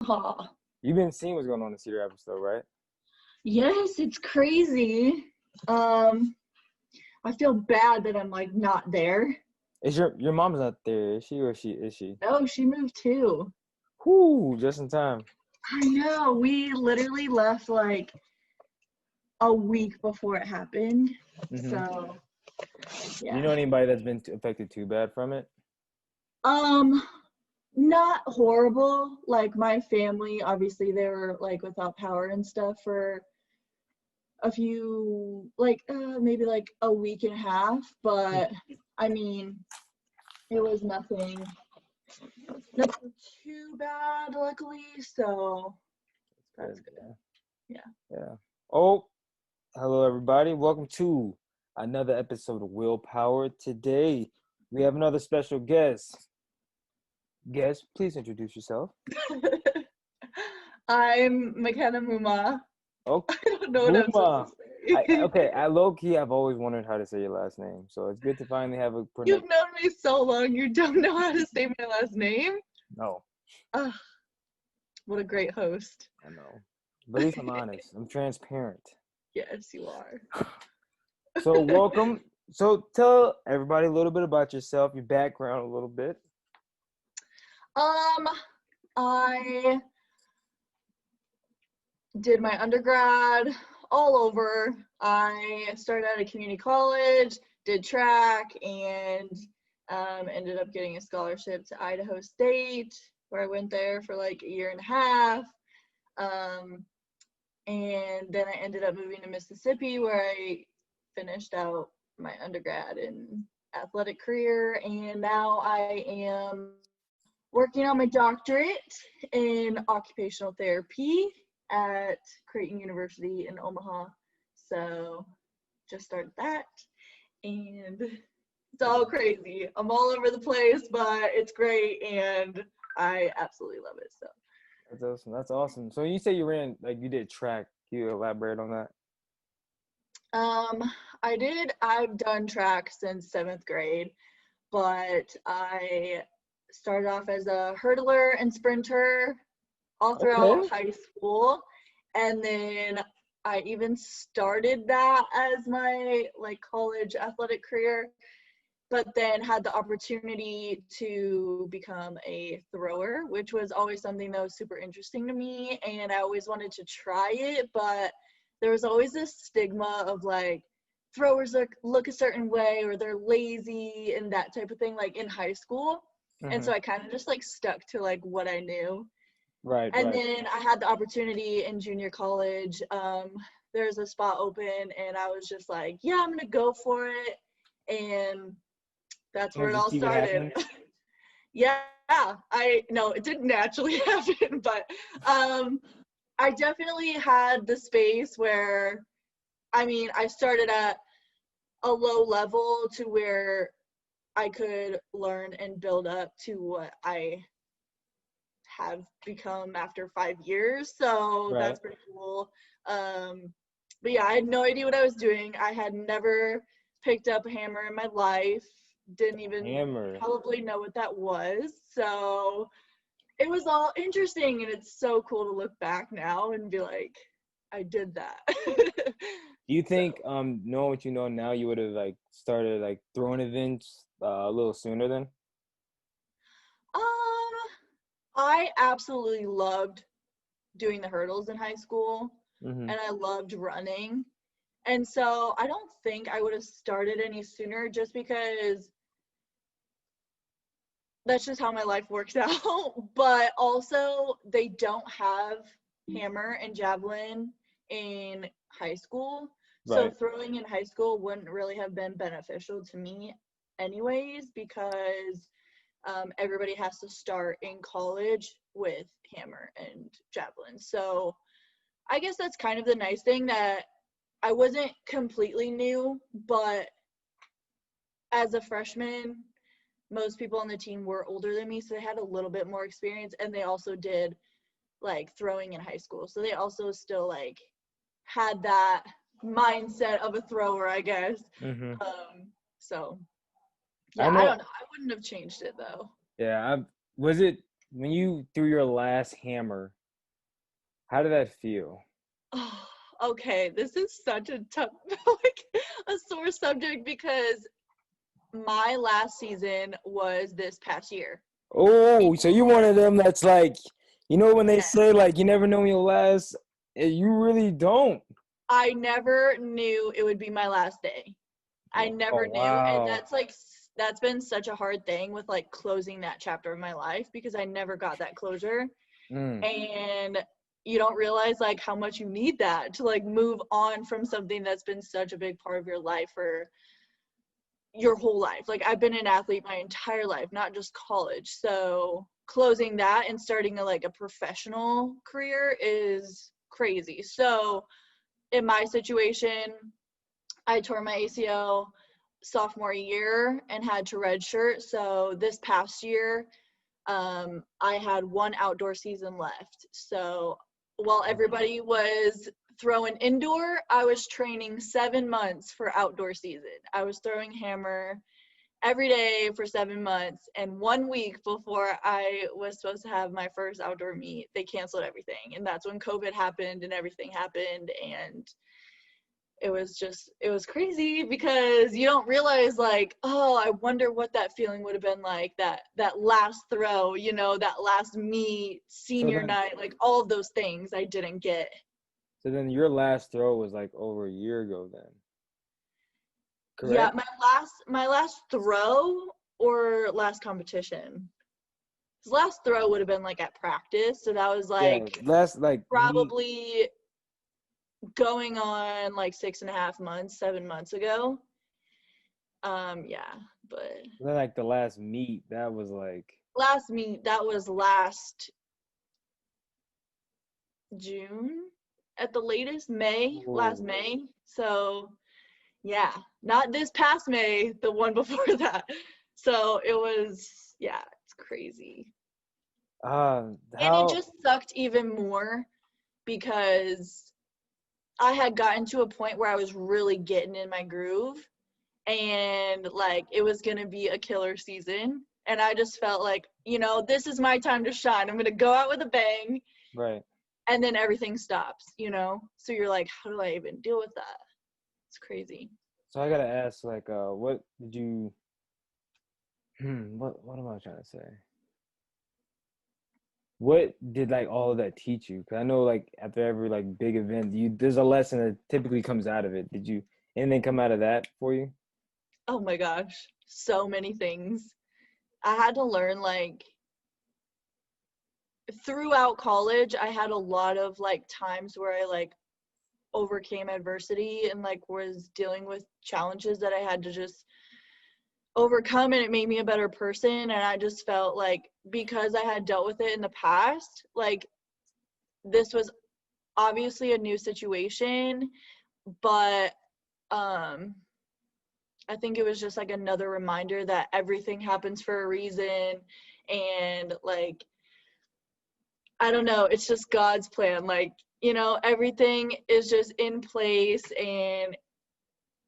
Mumaw. You've been seeing what's going on in Cedar Rapids, though, right? Yes, it's crazy. I feel bad that I'm like not there. Is your mom's not there, is she, or is she? No, she moved too. Whoo, just in time. I know. We literally left like a week before it happened. Mm-hmm. So, yeah. You know anybody that's been affected too bad from it? Not horrible. Like my family, obviously they were like without power and stuff for a few, like maybe like a week and a half. But I mean, it was nothing too bad, luckily. So that's good. Yeah. Oh, hello everybody. Welcome to another episode of Willpower. Today we have another special guest. Guest, please introduce yourself. I'm McKenna Mumaw. Oh, I don't know what I'm supposed to say. Okay, at low key, I've always wondered how to say your last name, so it's good to finally have a. You've known me so long, you don't know how to say my last name? No. What a great host. I know, but at least I'm honest. I'm transparent. Yes, you are. So welcome. So tell everybody a little bit about yourself, your background a little bit. I did my undergrad all over. I started at a community college, did track, and ended up getting a scholarship to Idaho State, where I went there for like a year and a half. And then I ended up moving to Mississippi, where I finished out my undergrad and athletic career. And now I am working on my doctorate in occupational therapy at Creighton University in Omaha. So just started that, and it's all crazy. I'm all over the place, but it's great, and I absolutely love it. So that's awesome. That's awesome. So you say you ran, like you did track. Can you elaborate on that? I did. I've done track since 7th grade, but I started off as a hurdler and sprinter all throughout high school, and then I even started that as my like college athletic career, but then had the opportunity to become a thrower, which was always something that was super interesting to me, and I always wanted to try it, but there was always this stigma of like throwers look a certain way or they're lazy and that type of thing, like in high school. And so I kind of just like stuck to like what I knew. Right. Then I had the opportunity in junior college. There's a spot open, and I was just like, yeah, I'm gonna go for it. And that's where it all started. Yeah, it didn't naturally happen, but I definitely had the space where, I mean, I started at a low level to where I could learn and build up to what I have become after 5 years. So that's pretty cool. But yeah, I had no idea what I was doing. I had never picked up a hammer in my life. Didn't even probably know what that was. So it was all interesting, and it's so cool to look back now and be like, I did that. Do you think, knowing what you know now, you would have like started like throwing events a little sooner then? I absolutely loved doing the hurdles in high school, and I loved running. And so I don't think I would have started any sooner, just because that's just how my life works out. But also, they don't have hammer and javelin in high school. So throwing in high school wouldn't really have been beneficial to me anyways, because everybody has to start in college with hammer and javelin. So I guess that's kind of the nice thing, that I wasn't completely new, but as a freshman, most people on the team were older than me, so they had a little bit more experience, and they also did like throwing in high school. So they also still like had that mindset of a thrower, I guess. So yeah, I don't know. I wouldn't have changed it though. Yeah, was it when you threw your last hammer? How did that feel? Oh, okay, this is such a tough, like a sore subject because my last season was this past year. Oh, so you're one Before, of them that's like, when they yeah, say like you never know when you'll last, you really don't. I never knew it would be my last day. I Oh never knew, and wow. that's been such a hard thing with like closing that chapter of my life because I never got that closure. Mm, And you don't realize like how much you need that to like move on from something that's been such a big part of your life for your whole life. Like I've been an athlete my entire life, not just college. So closing that and starting a professional career is crazy. So in my situation, I tore my ACL sophomore year and had to redshirt. So this past year, I had one outdoor season left. So while everybody was throwing indoor, I was training 7 months for outdoor season. I was throwing hammer every day for 7 months. And 1 week before I was supposed to have my first outdoor meet, they canceled everything. And that's when COVID happened and everything happened. And it was crazy because you don't realize like, oh, I wonder what that feeling would have been like, that last throw, that last meet, so senior then, night, like all of those things I didn't get. so then your last throw was like over a year ago then, Yeah, correct? my last throw or last competition. His last throw would have been like at practice, so that was Yeah, like last like me. probably going on like 6.5 months, 7 months ago. Yeah, but Then like the last meet, that was like, last meet, that was last June at the latest, last oh, May. So yeah, not this past May, the one before that. So it was, yeah, it's crazy. And it how, just sucked even more because I had gotten to a point where I was really getting in my groove and like it was going to be a killer season. And I just felt like, this is my time to shine. I'm going to go out with a bang. right? And then everything stops. So you're like, how do I even deal with that? It's crazy. So I gotta ask, like, what did you, what am I trying to say? What did like all of that teach you? Because I know like after every like big event, there's a lesson that typically comes out of it. Did you anything come out of that for you? Oh my gosh, so many things. I had to learn like throughout college, I had a lot of like times where I like overcame adversity and like was dealing with challenges that I had to just overcome, and it made me a better person. And I just felt like because I had dealt with it in the past, like this was obviously a new situation, but I think it was just like another reminder that everything happens for a reason. And like, I don't know, it's just God's plan. Like, everything is just in place. And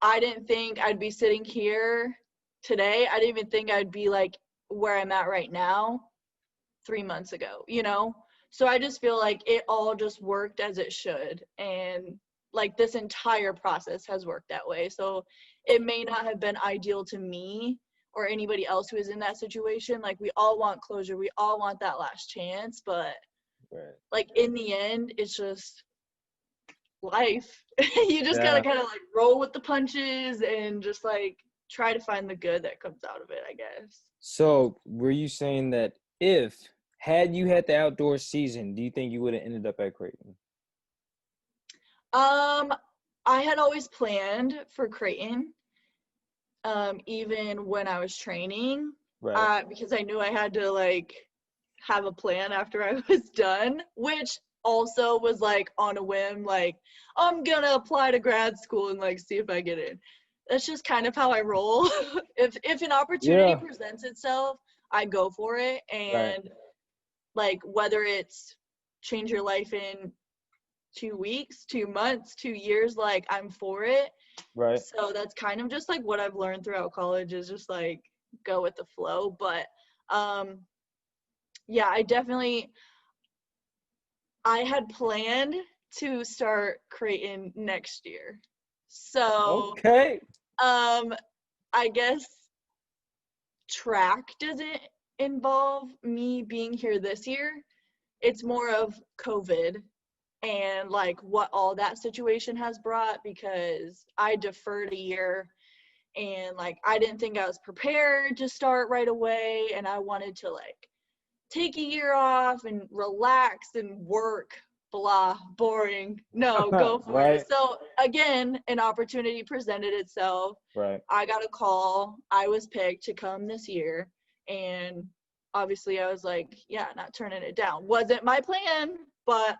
I didn't think I'd be sitting here today. I didn't even think I'd be like where I'm at right now 3 months ago. So I just feel like it all just worked as it should. And like this entire process has worked that way. So it may not have been ideal to me or anybody else who is in that situation. Like we all want closure. We all want that last chance. But Right. like in the end, it's just life. You just gotta Yeah. kind of like roll with the punches and just like try to find the good that comes out of it, I guess. So were you saying that if had you had the outdoor season, do you think you would have ended up at Creighton? Um, I had always planned for Creighton, even when I was training, Right. because I knew I had to like have a plan after I was done, which also was like on a whim, like I'm gonna apply to grad school and like see if I get in. That's just kind of how I roll. If an opportunity Yeah. presents itself, I go for it. Right. And like whether it's change your life in 2 weeks, 2 months, 2 years, like I'm for it. Right. So that's kind of just like what I've learned throughout college is just like go with the flow. But yeah, I had planned to start creating next year. So, Okay. I guess track doesn't involve me being here this year. It's more of COVID and like what all that situation has brought, because I deferred a year and like I didn't think I was prepared to start right away, and I wanted to like take a year off and relax and work. Blah, boring. No, go for Right. it. So again, an opportunity presented itself. Right. I got a call. I was picked to come this year, and obviously I was like, yeah, not turning it down. Wasn't my plan, but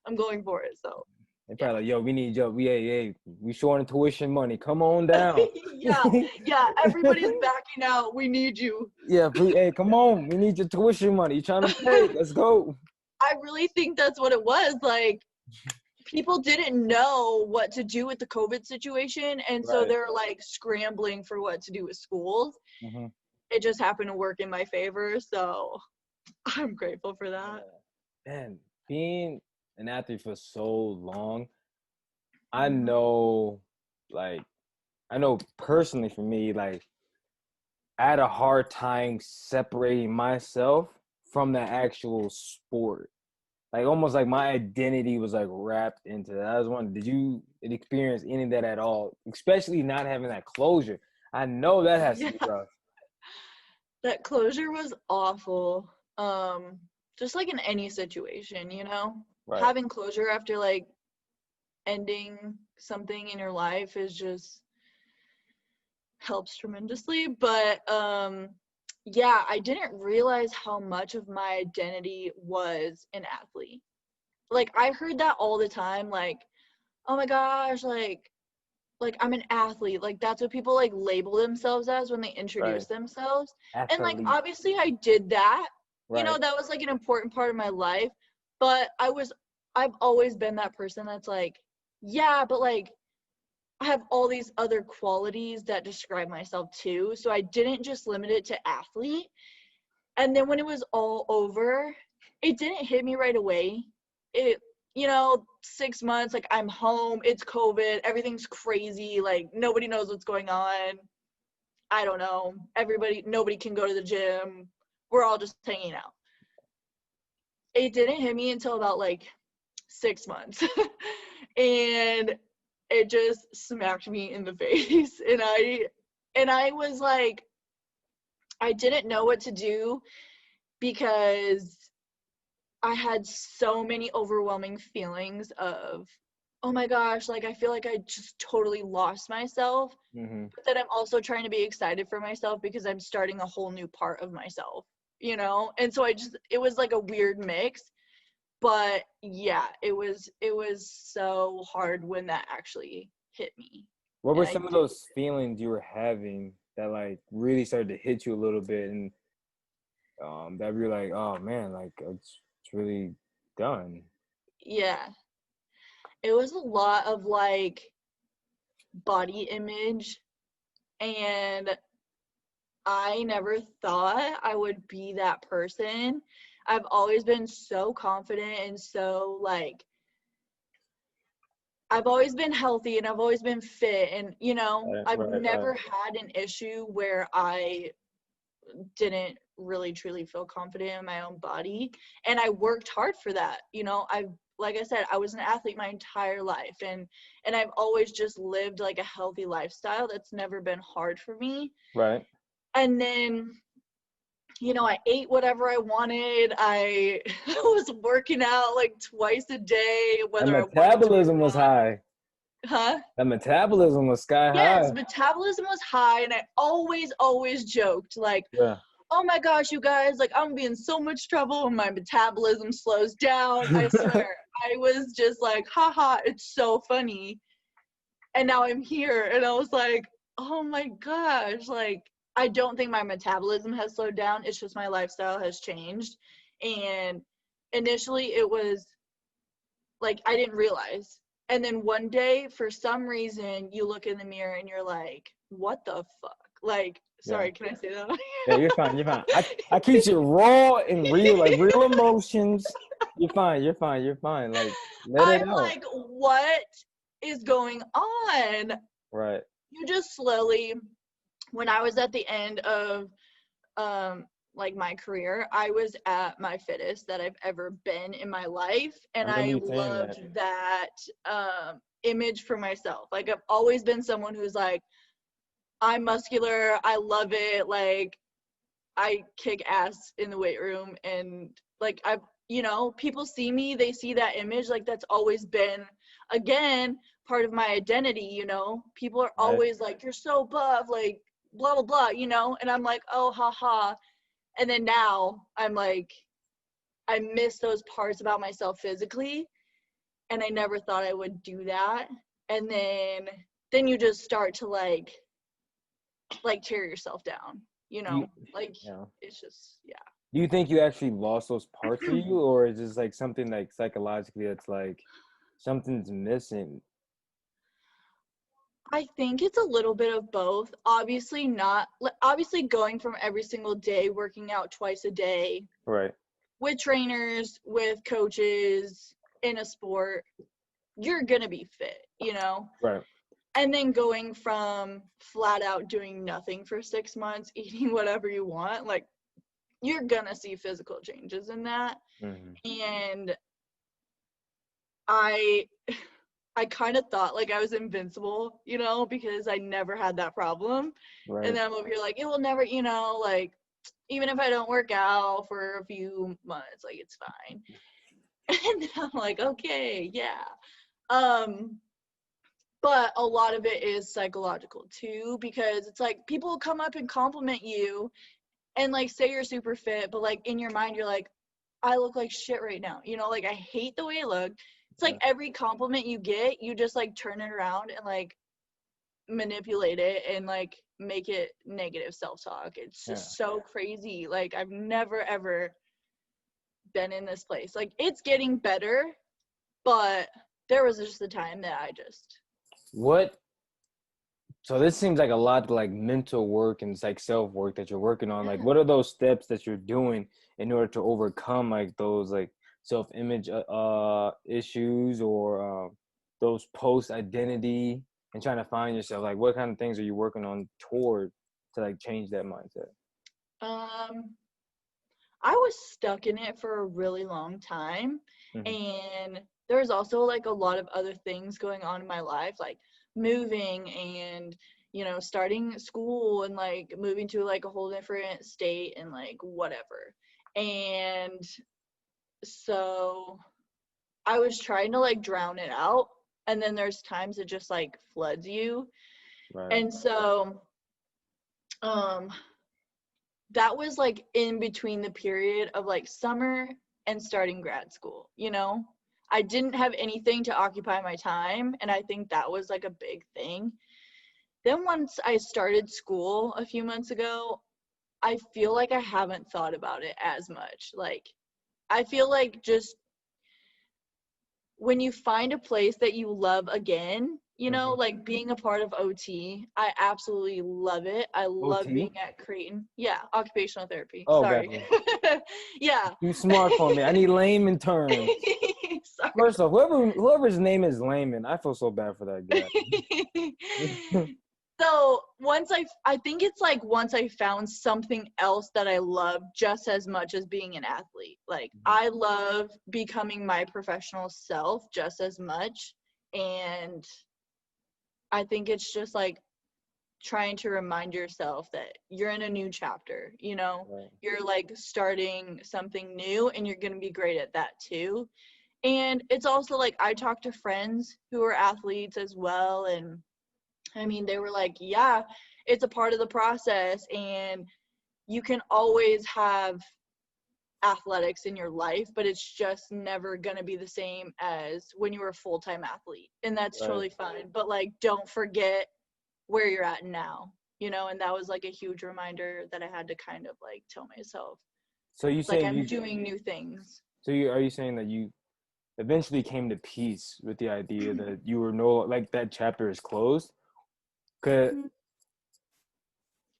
I'm going for it. So They probably like, yo, we need yo, we short on tuition money. Come on down. yeah, everybody's backing out. We need you. Yeah, hey, come on. We need your tuition money. You trying to pay? Let's go. I really think that's what it was. Like, people didn't know what to do with the COVID situation, and so Right. they're like scrambling for what to do with schools. Mm-hmm. It just happened to work in my favor, so I'm grateful for that. Man, being an athlete for so long, I know personally for me, like, I had a hard time separating myself from the actual sport. Like, almost like my identity was like wrapped into that. I was wondering, did you experience any of that at all? Especially not having that closure. I know that has to be rough. That closure was awful. Just like in any situation, Right. having closure after like ending something in your life is just helps tremendously. But yeah, I didn't realize how much of my identity was an athlete. Like, I heard that all the time, like, oh my gosh, like I'm an athlete. Like, that's what people like label themselves as when they introduce themselves. Athlete. And like, obviously I did that. Right. That was like an important part of my life. But I've always been that person that's like, yeah, but like I have all these other qualities that describe myself too. So I didn't just limit it to athlete. And then when it was all over, it didn't hit me right away. It, 6 months, like, I'm home, it's COVID, everything's crazy, like, nobody knows what's going on. I don't know. Nobody can go to the gym. We're all just hanging out. It didn't hit me until about like 6 months. And it just smacked me in the face. And I was like, I didn't know what to do because I had so many overwhelming feelings of, oh my gosh, like I feel like I just totally lost myself. Mm-hmm. But then I'm also trying to be excited for myself because I'm starting a whole new part of myself, And so it was like a weird mix. But yeah, it was so hard when that actually hit me. What were some of those feelings you were having that like really started to hit you a little bit, and that you're like, oh man, like it's really done? Yeah. It was a lot of like body image, and I never thought I would be that person. I've always been so confident and so like I've always been healthy and I've always been fit, and I've never had an issue where I didn't really truly feel confident in my own body, and I worked hard for that. Like I said, I was an athlete my entire life, and I've always just lived like a healthy lifestyle that's never been hard for me. Right. And then I ate whatever I wanted. I was working out like twice a day, whether the metabolism was high. Huh? The metabolism was sky high. Yes, metabolism was high, and I always joked like, oh my gosh, you guys, like I'm gonna be in so much trouble when my metabolism slows down. I swear. I was just like, haha, it's so funny. And now I'm here, and I was like, oh my gosh, like I don't think my metabolism has slowed down. It's just my lifestyle has changed. And initially it was like I didn't realize. And then one day, for some reason, you look in the mirror and you're like, what the fuck? Like, sorry, can I say that? Yeah, you're fine. I keep it raw and real, like real emotions. You're fine. You're fine. You're fine. Like, let it I'm out. like, what is going on? Right. You just slowly, when I was at the end of like my career, I was at my fittest that I've ever been in my life, I and remember I you saying loved that. that image for myself. Like, I've always been someone who's like, I'm muscular, I love it, like I kick ass in the weight room, and like I've, people see me, they see that image, like that's always been, again, part of my identity. People are Right. always like, you're so buff, like blah blah blah, and I'm like, oh haha. And then now I'm like, I miss those parts about myself physically, and I never thought I would do that. And then you just start to like tear yourself down, You, like yeah. it's just, yeah. Do you think you actually lost those parts of you, or is this like something like psychologically that's like something's missing? I think it's a little bit of both. Obviously going from every single day working out twice a day Right. with trainers, with coaches in a sport, you're gonna be fit. Right. And then going from flat out doing nothing for 6 months, eating whatever you want, like you're gonna see physical changes in that. Mm-hmm. And I kind of thought like I was invincible, because I never had that problem. Right. And then I'm over here like, it will never, like, even if I don't work out for a few months, like it's fine. And I'm like, okay, yeah. But a lot of it is psychological too, because it's like people will come up and compliment you and like say you're super fit, but like in your mind you're like, I look like shit right now. Like I hate the way I look. It's like every compliment you get, you just like turn it around and like manipulate it and like make it negative self-talk. It's just so crazy. Like I've never ever been in this place. Like it's getting better, but there was just a time that I just What? So this seems like a lot of like mental work and it's like self work that you're working on. Like, what are those steps that you're doing in order to overcome like those like self image issues or those post identity and trying to find yourself? Like, what kind of things are you working on toward to like change that mindset? I was stuck in it for a really long time, Mm-hmm. and there was also like a lot of other things going on in my life, like moving and starting school and like moving to like a whole different state and like whatever. And so I was trying to like drown it out, and then there's times it just like floods you. Right. And so that was like in between the period of like summer and starting grad school. I didn't have anything to occupy my time, and I think that was like a big thing. Then once I started school a few months ago, I feel like I haven't thought about it as much. Like I feel like just when you find a place that you love again, Mm-hmm. like being a part of OT, I absolutely love it. I love OT? being at Creighton. Yeah, occupational therapy. Oh, Sorry. gotcha. Yeah. You smart for me. I need layman terms. Sorry. First off, whoever's name is layman, I feel so bad for that guy. So I think it's like once I found something else that I love just as much as being an athlete. Like I love becoming my professional self just as much. And I think it's just like trying to remind yourself that you're in a new chapter, Right. You're like starting something new, and you're going to be great at that too. And it's also like I talk to friends who are athletes as well, and I mean, they were like, yeah, it's a part of the process, and you can always have athletics in your life, but it's just never going to be the same as when you were a full-time athlete. And that's Right. totally fine. But like, don't forget where you're at now, and that was like a huge reminder that I had to kind of like tell myself. So you Like saying I'm you doing new things. so you are you saying that you eventually came to peace with the idea that you were no like that chapter is closed? 'Cause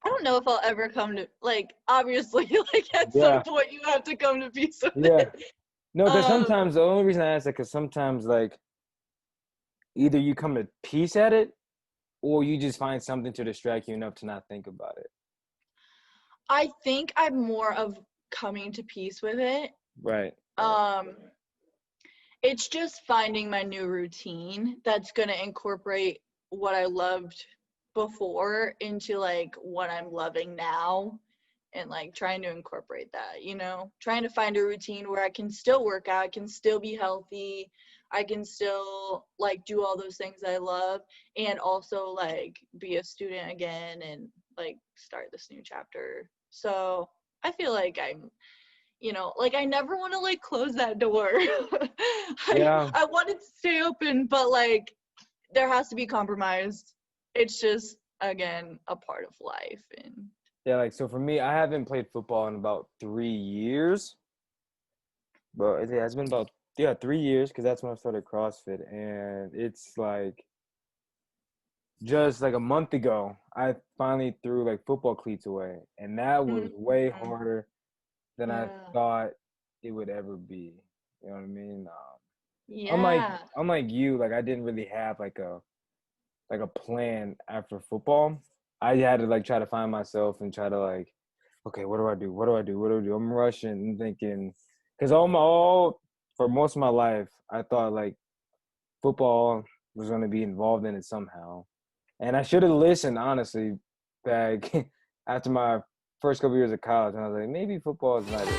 I don't know if I'll ever come to, like, obviously, like at some yeah, point you have to come to peace with yeah. it. No, because sometimes the only reason I ask that because sometimes like either you come to peace at it or you just find something to distract you enough to not think about it. I think I'm more of coming to peace with it. Right. It's just finding my new routine that's going to incorporate what I loved before into like what I'm loving now, and like trying to incorporate that, trying to find a routine where I can still work out, I can still be healthy, I can still like do all those things I love, and also like be a student again and like start this new chapter. So I feel like I'm, like I never want to like close that door. Yeah. I want it to stay open, but like there has to be compromise. It's just, again, a part of life. And yeah, like so for me, I haven't played football in about 3 years. But yeah, it's been about 3 years because that's when I started CrossFit, and it's like just like a month ago, I finally threw like football cleats away, and that was way harder than I thought it would ever be. You know what I mean? Unlike you, like I didn't really have like a plan after football. I had to like try to find myself and try to like, okay, what do I do? What do I do? What do I do? I'm rushing and thinking, because for most of my life, I thought like football was going to be involved in it somehow. And I should have listened, honestly, back after my first couple years of college. And I was like, maybe football is not it.